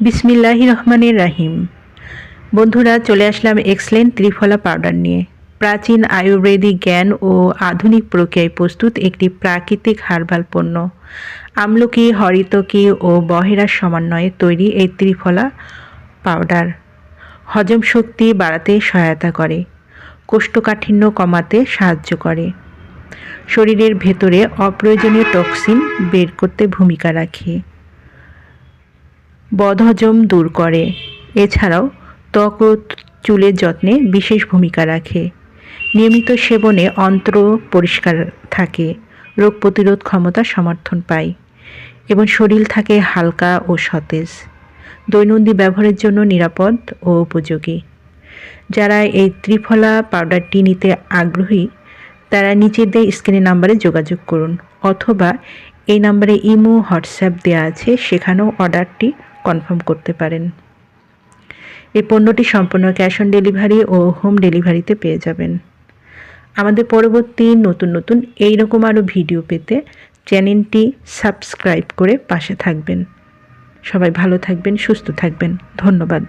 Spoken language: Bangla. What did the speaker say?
বিসমিল্লাহির রহমানির রাহিম। বন্ধুরা, চলে আসলাম এক্সেলেন্ট ত্রিফলা পাউডার নিয়ে। প্রাচীন আয়ুর্বেদিক জ্ঞান ও আধুনিক প্রক্রিয়ায় প্রস্তুত একটি প্রাকৃতিক হার্বাল পণ্য। আমলকি, হরিতকি ও বহেরার সমন্বয়ে তৈরি এই ত্রিফলা পাউডার হজম শক্তি বাড়াতে সহায়তা করে, কোষ্ঠকাঠিন্য কমাতে সাহায্য করে, শরীরের ভেতরে অপ্রয়োজনীয় টক্সিন বের করতে ভূমিকা রাখে, বদহজম দূর করে। এছাড়াও ত্বক ও চুলের যত্নে বিশেষ ভূমিকা রাখে। নিয়মিত সেবনে অন্ত্র পরিষ্কার থাকে, রোগ প্রতিরোধ ক্ষমতা সমর্থন পায় এবং শরীর থাকে হালকা ও সতেজ। দৈনন্দিন ব্যবহারের জন্য নিরাপদ ও উপযোগী। যারা এই ত্রিফলা পাউডারটি নিতে আগ্রহী তারা নিচের দেওয়া স্ক্রিনের নাম্বারে যোগাযোগ করুন, অথবা এই নাম্বারে ইমো, হোয়াটসঅ্যাপ দেওয়া আছে, সেখানেও অর্ডারটি কনফার্ম করতে পারেন। এই পণ্যটি সম্পূর্ণ ক্যাশ অন ডেলিভারি ও হোম ডেলিভারিতে পেয়ে যাবেন। আমাদের পরবর্তী নতুন এইরকম আরও ভিডিও পেতে চ্যানেলটি সাবস্ক্রাইব করে পাশে থাকবেন। সবাই ভালো থাকবেন, সুস্থ থাকবেন। ধন্যবাদ।